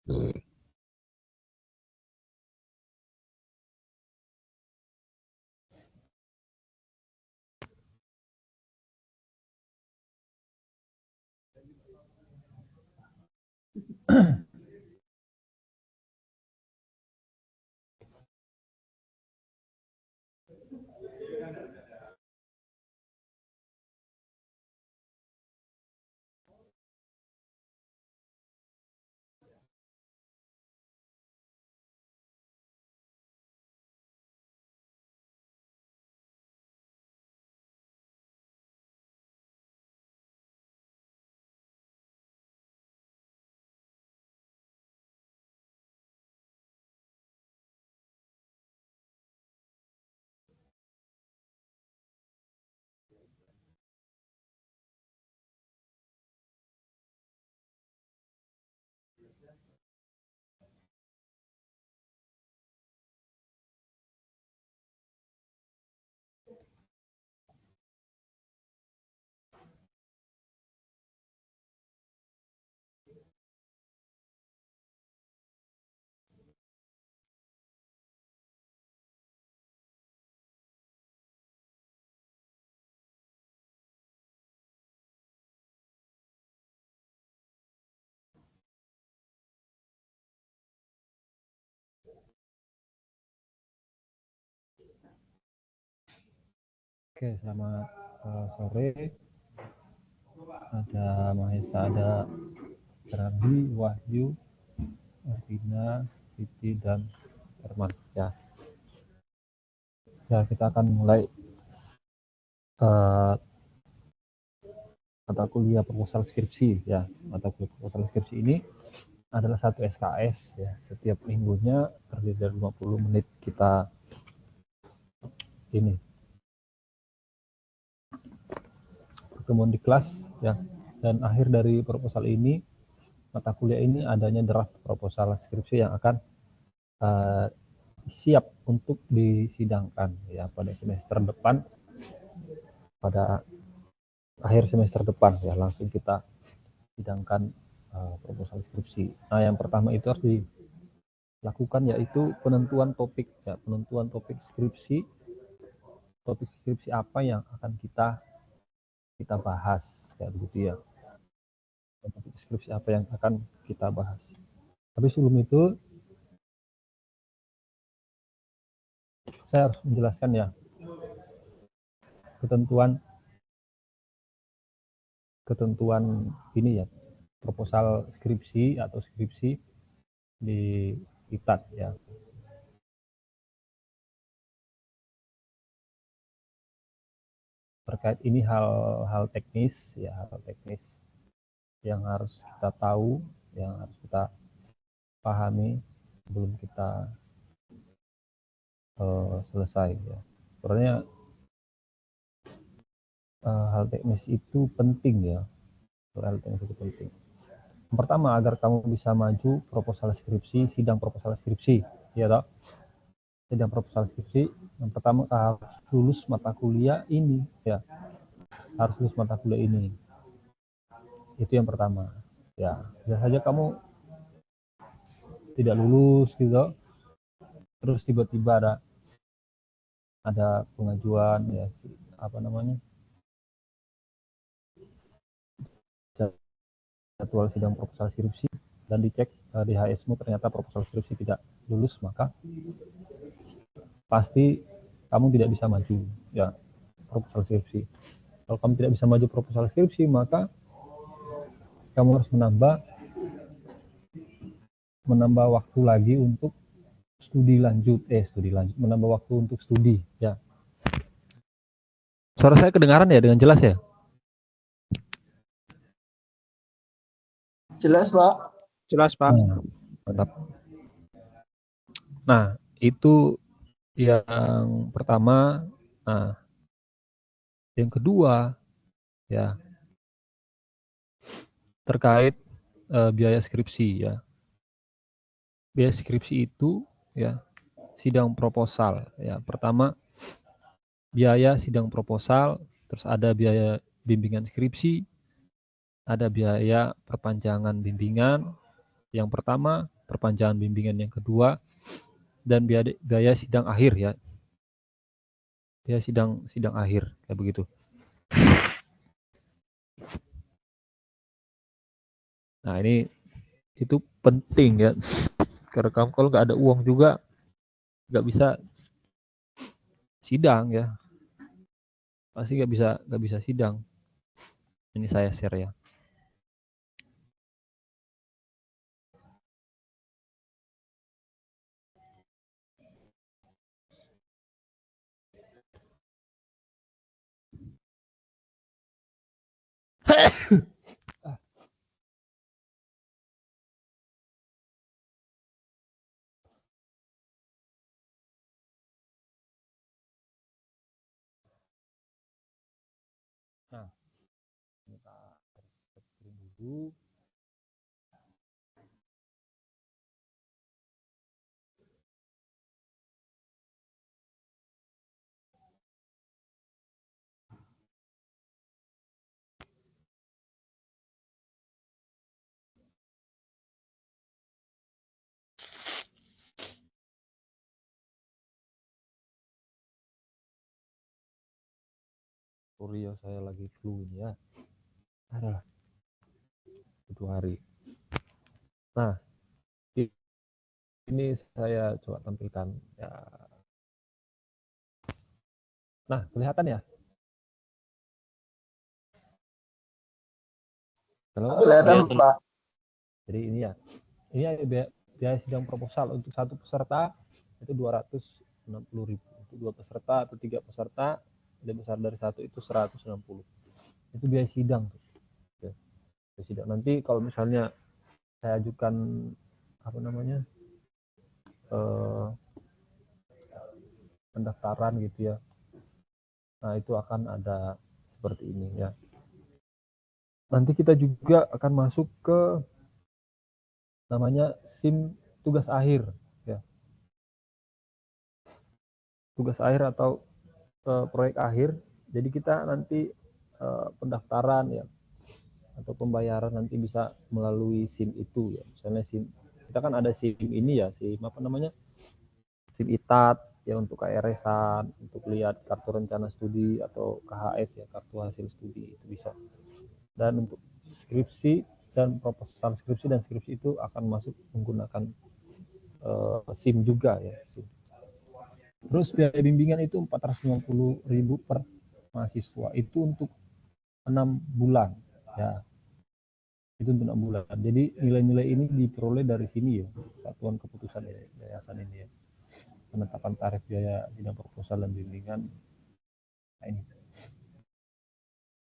Oke, selamat sore. Ada Mahesa, ada Rabi, Wahyu, Arvina, Siti, dan Herman. Ya, kita akan mulai mata kuliah proposal skripsi. Ya, mata kuliah proposal skripsi ini adalah satu SKS. Ya, setiap minggunya terdiri dari 50 menit kita ini pertemuan di kelas. Ya, dan akhir dari proposal ini, mata kuliah ini adanya draft proposal skripsi yang akan siap untuk disidangkan ya pada semester depan, pada akhir semester depan ya, langsung kita sidangkan proposal skripsi. Nah, yang pertama itu harus dilakukan yaitu penentuan topik ya, penentuan topik skripsi apa yang akan kita bahas ya, begitu ya. Topik skripsi apa yang akan kita bahas. Tapi sebelum itu saya harus menjelaskan ya ketentuan ini ya, proposal skripsi atau skripsi di ITAT ya. Terkait ini hal teknis ya, hal teknis yang harus kita tahu, yang harus kita pahami sebelum kita selesai ya. Sebenarnya hal teknis itu penting ya, hal teknis itu penting. Yang pertama, agar kamu bisa maju proposal skripsi, sidang proposal skripsi, ya toh? Sidang proposal skripsi, yang pertama harus lulus mata kuliah ini ya, harus lulus mata kuliah ini. Itu yang pertama ya. Bisa saja kamu tidak lulus gitu, terus tiba-tiba ada pengajuan ya, apa namanya, jadwal sidang proposal skripsi, dan dicek di HS-mu ternyata proposal skripsi tidak lulus, maka pasti kamu tidak bisa maju ya proposal skripsi. Kalau kamu tidak bisa maju proposal skripsi, maka kamu harus menambah waktu lagi untuk studi lanjut, menambah waktu untuk studi ya. Suara saya kedengaran ya dengan jelas ya? Jelas, Pak. Jelas, Pak. Mantap. Nah, itu yang pertama. Nah, yang kedua ya, terkait biaya skripsi ya. Biaya skripsi itu ya, sidang proposal ya. Pertama, biaya sidang proposal, terus ada biaya bimbingan skripsi, ada biaya perpanjangan bimbingan. Yang pertama perpanjangan bimbingan yang kedua, dan biaya sidang akhir ya. Biaya sidang akhir kayak begitu. Nah, itu penting ya. Karena kamu kalau nggak ada uang juga nggak bisa sidang ya. Pasti nggak bisa sidang. Ini saya share ya. Nah, kita screen dulu. Sorry ya, saya lagi flu ini ya. Ada 2 hari. Nah, ini saya coba tampilkan ya. Nah, kelihatan ya? Kalau Kelihatan, Pak. Jadi ini ya. Ini ya biaya sidang proposal untuk satu peserta itu 260.000. Untuk 2 peserta atau 3 peserta lebih besar dari satu itu 160. Itu biaya sidang. Ya. Biaya sidang. Nanti kalau misalnya saya ajukan apa namanya? Pendaftaran gitu ya. Nah, itu akan ada seperti ini ya. Nanti kita juga akan masuk ke namanya SIM tugas akhir ya. Tugas akhir atau proyek akhir. Jadi kita nanti pendaftaran ya atau pembayaran nanti bisa melalui SIM itu ya. Misalnya SIM, kita kan ada SIM ini ya, SIM apa namanya? SIM ITAT ya untuk KRS-an, untuk lihat kartu rencana studi atau KHS ya, kartu hasil studi itu bisa. Dan untuk skripsi dan proposal skripsi dan skripsi itu akan masuk menggunakan SIM juga ya. SIM. Terus biaya bimbingan itu 450.000 per mahasiswa, itu untuk 6 bulan ya. Itu untuk 6 bulan. Jadi nilai-nilai ini diperoleh dari sini ya, satuan keputusan yayasan ini ya. Penetapan tarif biaya sidang proposal dan bimbingan. Nah,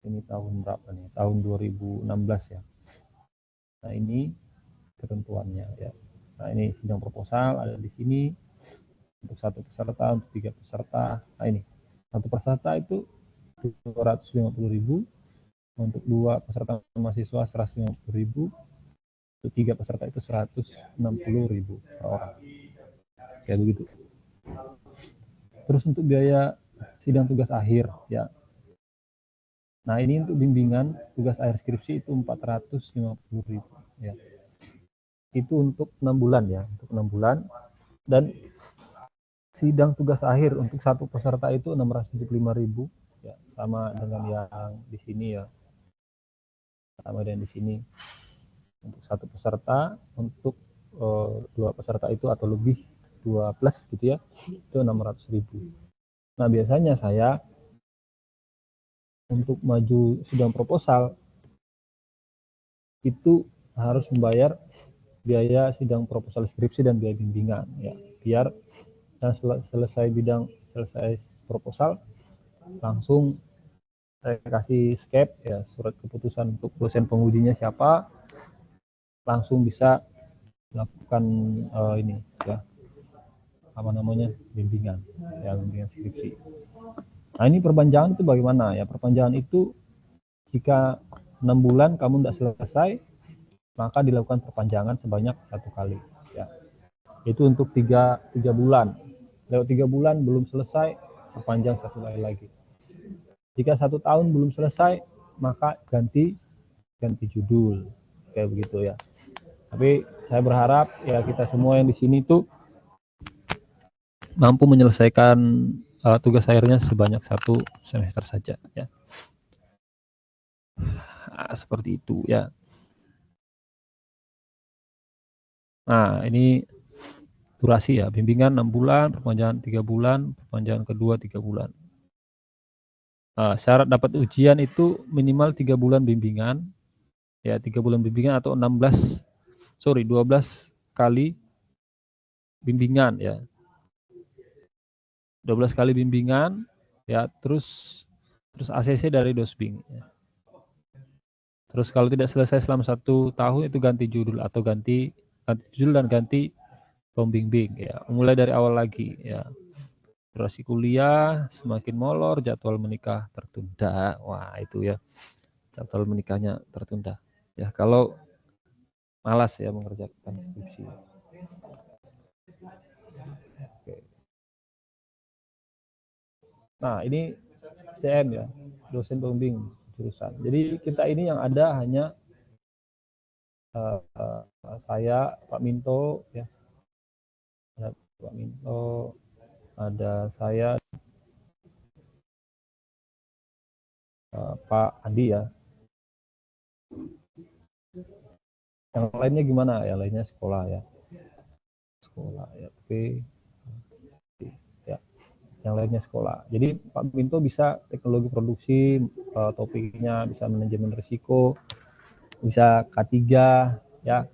ini tahun berapa nih? Tahun 2016 ya. Nah, ini ketentuannya ya. Nah, ini sidang proposal ada di sini untuk satu peserta, untuk 3 peserta. Nah, ini satu peserta itu 250.000, untuk 2 peserta mahasiswa 150.000, untuk 3 peserta itu 160.000 per orang. Kayak begitu. Terus untuk biaya sidang tugas akhir ya. Nah, ini untuk bimbingan tugas akhir skripsi itu 450.000 ya. Itu untuk 6 bulan ya, untuk 6 bulan. Dan sidang tugas akhir untuk satu peserta itu 675.000 ya, sama dengan yang di sini ya. Sama dengan di sini. Untuk satu peserta, untuk 2 peserta itu atau lebih 2 plus gitu ya, itu 600.000. Nah, biasanya saya untuk maju sidang proposal itu harus membayar biaya sidang proposal skripsi dan biaya bimbingan ya, biar dan selesai proposal langsung saya kasih skep ya, surat keputusan untuk dosen pengujinya siapa, langsung bisa melakukan ini ya, apa namanya, bimbingan ya, bimbingan skripsi. Nah, ini perpanjangan itu bagaimana ya? Perpanjangan itu jika 6 bulan kamu tidak selesai, maka dilakukan perpanjangan sebanyak 1 kali ya. Itu untuk 3 bulan. Lewat 3 bulan belum selesai, perpanjang 1 kali lagi. Jika 1 tahun belum selesai, maka ganti judul kayak begitu ya. Tapi Saya berharap ya kita semua yang di sini tuh mampu menyelesaikan tugas akhirnya sebanyak 1 semester saja ya. Nah, seperti itu ya. Nah, ini durasi ya, bimbingan 6 bulan, perpanjangan 3 bulan, perpanjangan kedua 3 bulan. Syarat dapat ujian itu minimal 3 bulan bimbingan, ya 3 bulan bimbingan atau 12 kali bimbingan ya. 12 kali bimbingan ya, terus ACC dari Dosbing ya. Terus kalau tidak selesai selama 1 tahun itu ganti judul atau ganti judul dan ganti pembimbing ya. Mulai dari awal lagi ya. Durasi kuliah semakin molor, jadwal menikah tertunda. Wah, itu ya. Jadwal menikahnya tertunda. Ya, kalau malas ya mengerjakan skripsi. Oke. Nah, ini CM ya, dosen pembimbing jurusan. Jadi kita ini yang ada hanya saya, Pak Minto ya. Ada Pak Minto, ada saya, Pak Andi ya. Yang lainnya gimana? Yang lainnya sekolah ya. Sekolah ya, oke. Ya. Yang lainnya sekolah. Jadi Pak Minto bisa teknologi produksi, topiknya bisa manajemen risiko, bisa K3 ya.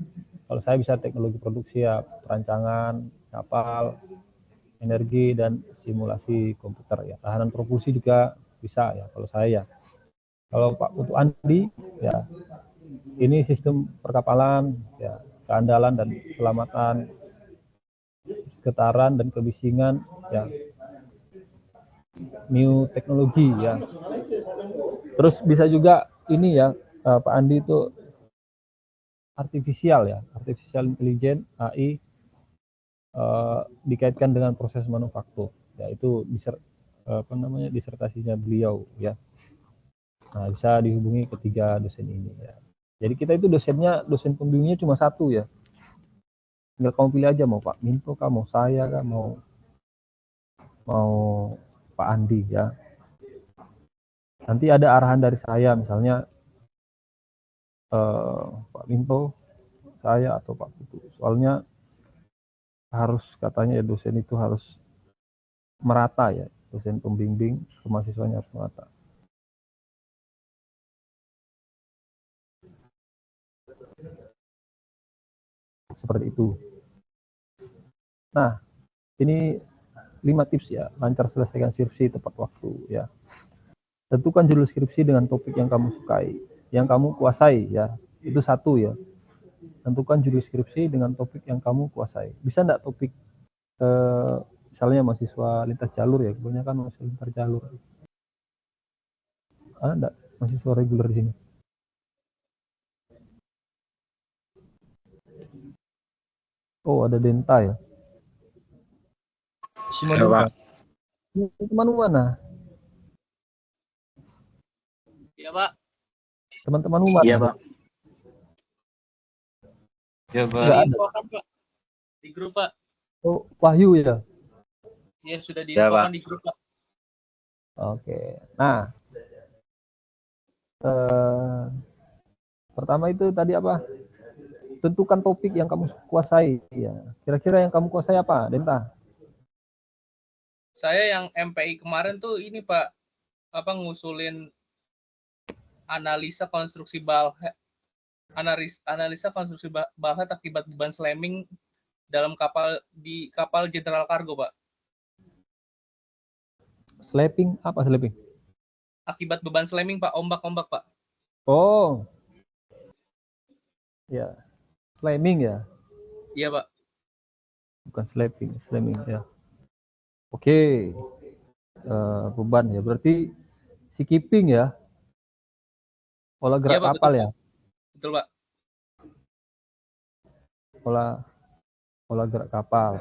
Kalau saya bisa teknologi produksi ya, perancangan kapal, energi dan simulasi komputer ya. Tahanan propulsi juga bisa ya kalau saya ya. Kalau Pak Putu Andi ya, ini sistem perkapalan ya, keandalan dan keselamatan, getaran dan kebisingan ya, new teknologi ya. Terus bisa juga ini ya, Pak Andi itu artificial ya, artificial intelligence AI, dikaitkan dengan proses manufaktur ya, itu disertasinya beliau ya. Nah, bisa dihubungi ketiga dosen ini ya. Jadi kita itu dosen pembimbingnya cuma 1 ya. Tinggal kamu pilih aja mau Pak Minto kah, mau saya kah, mau Pak Andi ya. Nanti ada arahan dari saya, misalnya Pak Minto, saya atau Pak Putu. Soalnya harus katanya ya dosen itu harus merata ya, dosen pembimbing ke mahasiswanya harus merata. Seperti itu. Nah, ini 5 tips ya, lancar selesaikan skripsi tepat waktu ya. Tentukan judul skripsi dengan topik yang kamu sukai, yang kamu kuasai ya. Itu 1 ya. Tentukan judul skripsi dengan topik yang kamu kuasai. Bisa enggak topik misalnya mahasiswa lintas jalur ya, kebanyakan mahasiswa lintas jalur. Ada enggak mahasiswa reguler di sini? Oh, ada Denta ya. Cuma Denta. Teman mana? Iya, Pak. Teman-teman mana? Iya, Pak. Ya, Pak. Enggak ada. Pak. Di grup, Pak. Oh, Wahyu ya? Iya, sudah diinfokan di grup, Pak. Oke. Nah, pertama itu tadi apa? Tentukan topik yang kamu kuasai ya. Kira-kira yang kamu kuasai apa, Denta? Saya yang MPI kemarin tuh ini, Pak, apa ngusulin analisa konstruksi balhead akibat beban slamming dalam kapal General Cargo, Pak. Slapping apa slapping? Akibat beban slamming, Pak, ombak-ombak, Pak. Oh. Ya. Slamming ya? Iya, Pak. Bukan slamming ya. Oke. Beban ya. Berarti si keeping ya. Pola gerak ya, Pak, kapal betul, ya. Betul, Pak. Pola gerak kapal.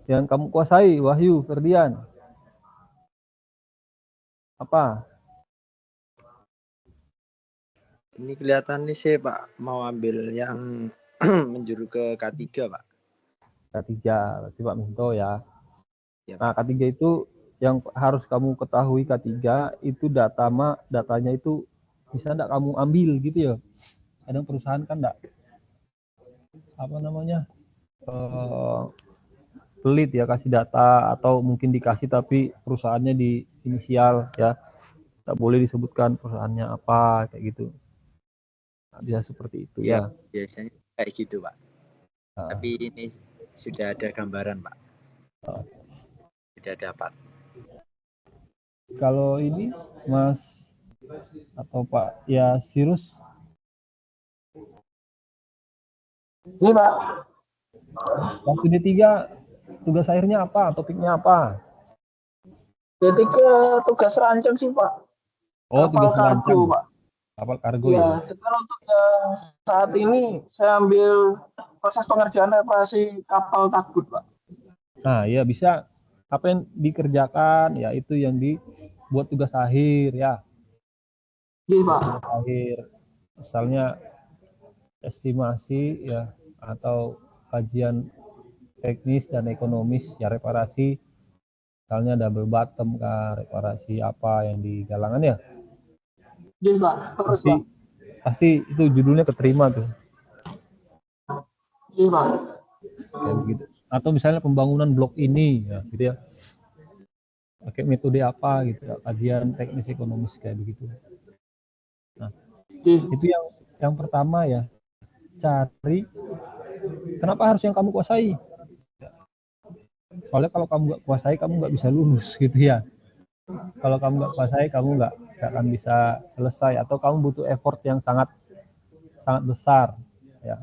Yang kamu kuasai, Wahyu Ferdian. Apa? Ini kelihatan nih sih Pak mau ambil yang menjuru ke K3 Pak. K3, berarti Pak Minto ya. Ya, Nah, Pak. K3 itu yang harus kamu ketahui, K3 itu datanya itu bisa enggak kamu ambil gitu ya. Kadang perusahaan kan enggak pelit ya kasih data, atau mungkin dikasih tapi perusahaannya di inisial ya. Tak boleh disebutkan perusahaannya apa kayak gitu. Nah, bisa seperti itu ya. Biasanya kayak gitu Pak. Tapi ini sudah ada gambaran Pak. Sudah dapat. Kalau ini Mas atau Pak ya Sirus. Ini Pak. Waktu D3 tugas akhirnya apa? Topiknya apa? D3 tugas rancang sih Pak. Oh, kapal tugas kargo rancang. Pak. Kapal kargo Ya, ya. jadi untuk yang saat ini saya ambil proses pengerjaan reparasi kapal takbut Pak. Nah, ya bisa apa yang dikerjakan ya itu yang dibuat tugas akhir ya. Iya Pak. Tugas akhir. Misalnya estimasi ya atau kajian teknis dan ekonomis ya reparasi, misalnya double bottom kah, reparasi apa yang di galangan ya. Iya Pak. Terus Pak. Pasti itu judulnya keterima tuh. Iya Pak. Kayak begitu. Atau misalnya pembangunan blok ini ya gitu ya. Pakai metode apa gitu ya, kajian teknis ekonomis kayak begitu. Nah, itu yang pertama ya. Cari kenapa harus yang kamu kuasai. Soalnya kalau kamu nggak kuasai, kamu nggak bisa lulus gitu ya. Kalau kamu nggak kuasai, kamu nggak akan bisa selesai, atau kamu butuh effort yang sangat besar ya.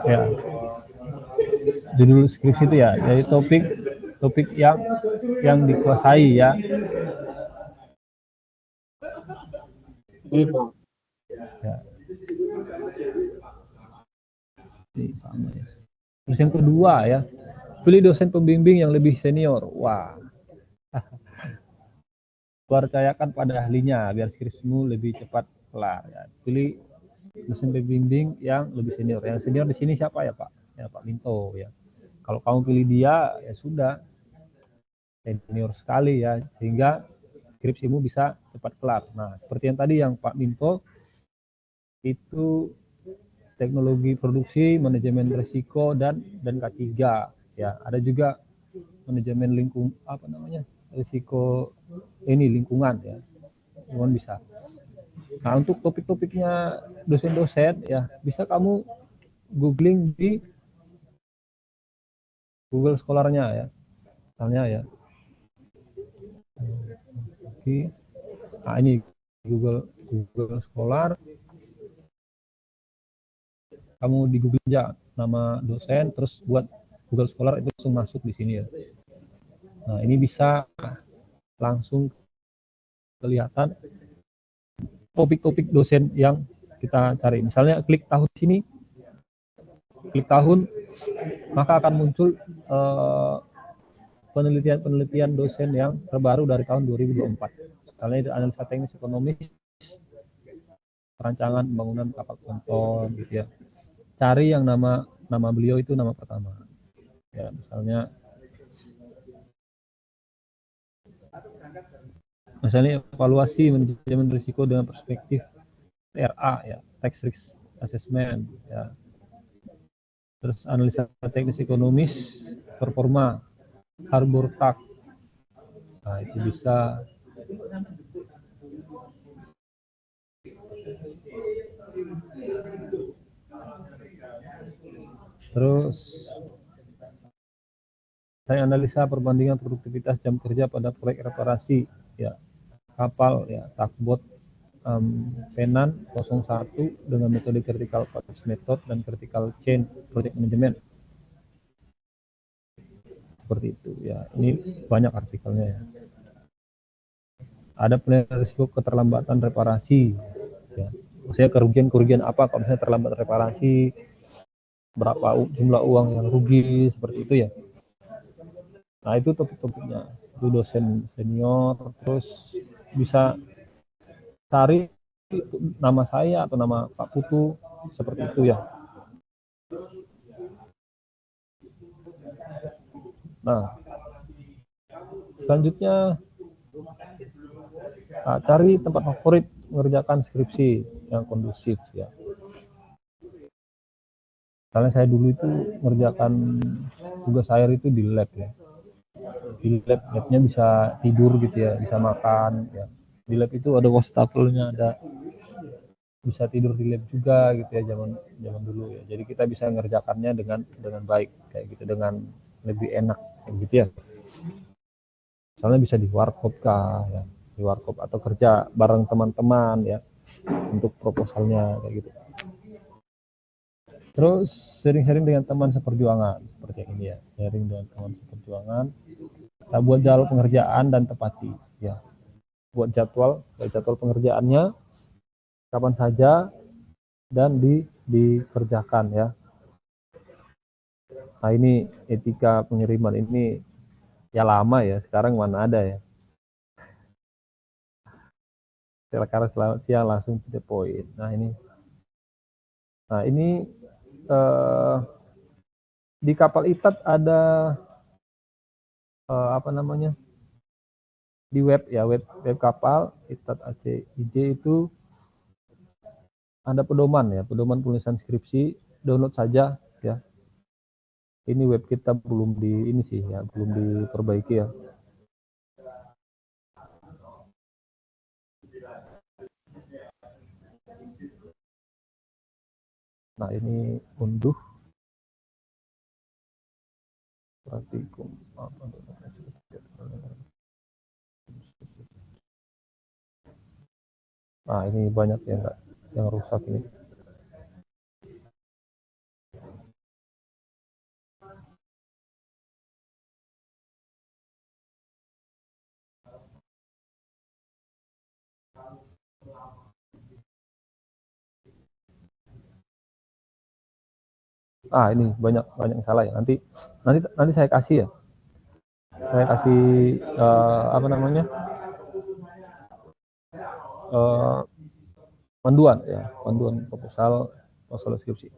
Ya, judul skripsi itu ya dari topik yang dikuasai ya. Ya. Ini sama ya. Terus yang kedua ya, pilih dosen pembimbing yang lebih senior. Wah, percayakan pada ahlinya biar skripsimu lebih cepat kelar. Ya. Pilih dosen pembimbing yang lebih senior. Yang senior di sini siapa ya Pak? Ya Pak Minto ya. Kalau kamu pilih dia ya sudah senior sekali ya, sehingga skripsimu bisa cepat kelar. Nah, seperti yang tadi yang Pak Minto itu teknologi produksi, manajemen risiko dan K3 ya. Ada juga manajemen risiko ini lingkungan ya. Lingkungan bisa. Nah, untuk topik-topiknya dosen-dosen ya bisa kamu googling di Google Scholar-nya ya. Misalnya ya. Oke. Nah, ini Google Scholar. Kamu di Google aja nama dosen, terus buat Google Scholar itu langsung masuk di sini ya. Nah, ini bisa langsung kelihatan topik-topik dosen yang kita cari. Misalnya klik tahun sini, klik tahun, maka akan muncul penelitian-penelitian dosen yang terbaru dari tahun 2024. Misalnya itu analisa teknis ekonomis, perancangan pembangunan kapal ponton gitu ya. Cari yang nama beliau itu nama pertama. Ya, misalnya evaluasi manajemen risiko dengan perspektif TRA ya, tax risk assessment ya. Terus analisa teknis ekonomis, performa, harbor tax. Nah, itu bisa. Terus saya analisa perbandingan produktivitas jam kerja pada proyek reparasi ya kapal ya tugboat Penan 01 dengan metode vertical package method dan vertical chain project management. Seperti itu ya. Ini banyak artikelnya ya. Ada penilaian risiko keterlambatan reparasi ya. Maksudnya kerugian apa kalau misalnya terlambat reparasi. berapa jumlah uang yang rugi seperti itu ya. Nah itu topik-topiknya, itu dosen senior, terus bisa cari nama saya atau nama Pak Putu seperti itu ya. Nah selanjutnya cari tempat favorit mengerjakan skripsi yang kondusif ya. Karena saya dulu itu mengerjakan tugas akhir itu di lab ya. Di labnya bisa tidur gitu ya, bisa makan ya. Di lab itu ada wastafelnya, ada bisa tidur di lab juga gitu ya, zaman dulu ya. Jadi kita bisa mengerjakannya dengan baik kayak gitu, dengan lebih enak kayak gitu ya. Soalnya bisa di warkop kah ya, di warkop atau kerja bareng teman-teman ya untuk proposalnya kayak gitu. Terus sharing-sharing dengan teman seperjuangan seperti ini ya, sharing dengan teman seperjuangan. Kita buat jadwal pengerjaan dan tepati ya. Buat jadwal pengerjaannya kapan saja dan dikerjakan ya. Nah ini etika pengiriman ini ya lama ya, sekarang mana ada ya. Karena selamat siang langsung to the point. Nah ini di kapal ITAT ada apa namanya, di web ya, web kapal ITAT ACIJ itu ada pedoman ya, pedoman penulisan skripsi, download saja ya. Ini web kita belum ini sih ya, belum diperbaiki ya. Nah ini unduh praktikum apa. Nah ini banyak yang rusak ini. Ini banyak yang salah ya. Nanti saya kasih ya. Saya kasih apa namanya, panduan ya, panduan proposal skripsi.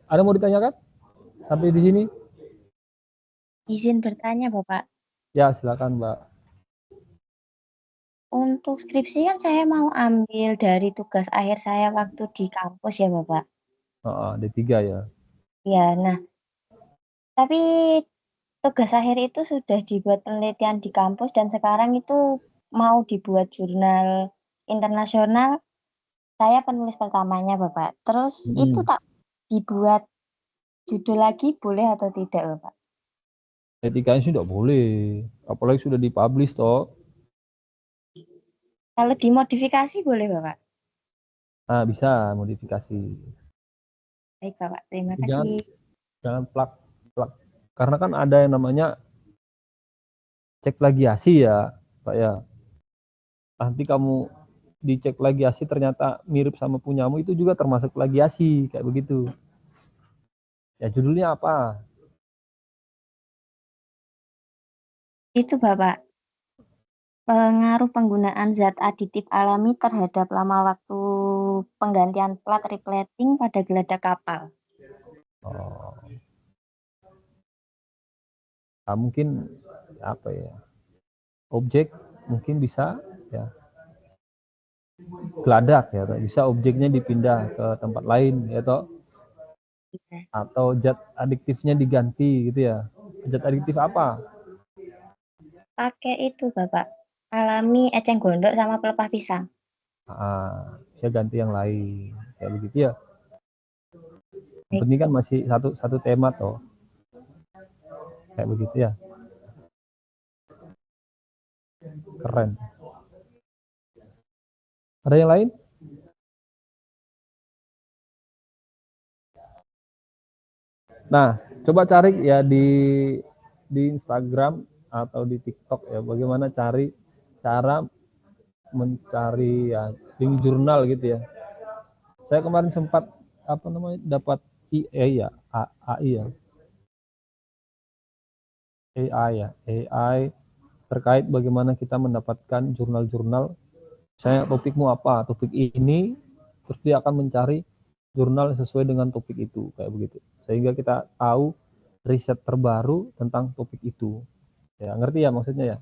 Ada mau ditanyakan sampai di sini? Izin bertanya, Bapak. Ya, silakan, Mbak. Untuk skripsi kan saya mau ambil dari tugas akhir saya waktu di kampus ya, Bapak. D3 ya. Ya, nah. Tapi tugas akhir itu sudah dibuat penelitian di kampus dan sekarang itu mau dibuat jurnal internasional. Saya penulis pertamanya, Bapak. Terus itu tak dibuat judul lagi boleh atau tidak, Bapak? Etikanya sudah boleh, apalagi sudah dipublish toh. Kalau dimodifikasi boleh, Bapak? Nah, bisa modifikasi. Baik, Bapak. Terima kasih. Jangan plak. Karena kan ada yang namanya cek plagiasi ya, Pak ya. Nanti kamu dicek plagiasi ternyata mirip sama punyamu, itu juga termasuk plagiasi kayak begitu. Ya judulnya apa? Itu, Bapak. Pengaruh penggunaan zat aditif alami terhadap lama waktu penggantian plat replating pada geladak kapal. Nah, mungkin apa ya? Objek mungkin bisa ya. Geladak ya, bisa objeknya dipindah ke tempat lain ya toh. Atau zat adiktifnya diganti gitu ya. Zat adiktif apa? Pakai itu, Bapak. Alami eceng gondok sama pelepah pisang. Bisa ganti yang lain kayak begitu ya. Yang penting kan masih satu tema toh. Kayak begitu ya. Keren. Ada yang lain? Nah, coba cari ya di Instagram atau di TikTok ya, bagaimana cara mencari ya link jurnal gitu ya. Saya kemarin sempat dapat AI ya. AI ya. AI terkait bagaimana kita mendapatkan jurnal-jurnal. Saya topikmu apa? Topik ini, terus dia akan mencari jurnal sesuai dengan topik itu, kayak begitu. Sehingga kita tahu riset terbaru tentang topik itu. Ya, ngerti ya maksudnya ya?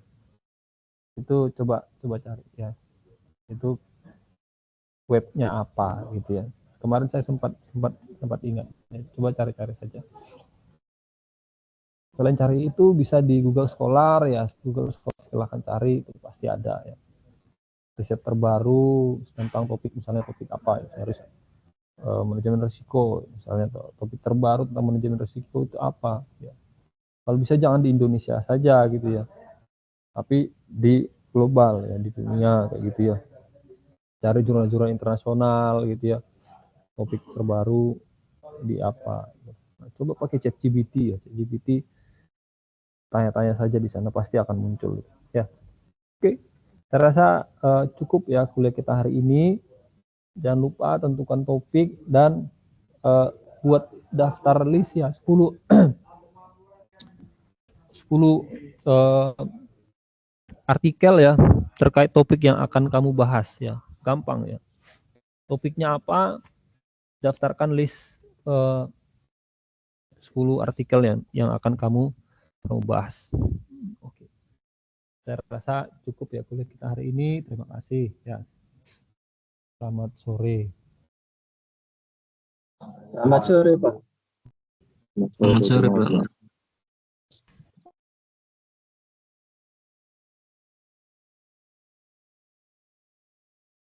Itu coba cari ya. Itu webnya apa gitu ya. Kemarin saya sempat ingat. Ya, coba cari saja. Selain cari itu bisa di Google Scholar ya, Google Scholar silahkan cari, itu pasti ada ya. Riset terbaru tentang topik, misalnya topik apa ya, riset manajemen risiko, misalnya topik terbaru tentang manajemen risiko itu apa ya. Kalau bisa jangan di Indonesia saja gitu ya, tapi di global ya, di dunia kayak gitu ya. Cari jurnal-jurnal internasional gitu ya, topik terbaru di apa. Nah, coba pakai ChatGPT ya, ChatGPT tanya-tanya saja di sana pasti akan muncul ya. Oke, saya rasa cukup ya kuliah kita hari ini. Jangan lupa tentukan topik dan buat daftar list ya 10 artikel ya terkait topik yang akan kamu bahas ya. Gampang ya. Topiknya apa? Daftarkan list 10 artikel yang akan kamu bahas. Oke. Saya rasa cukup ya kuliah kita hari ini. Terima kasih ya. Selamat sore. Selamat sore, Pak. Selamat sore, Pak.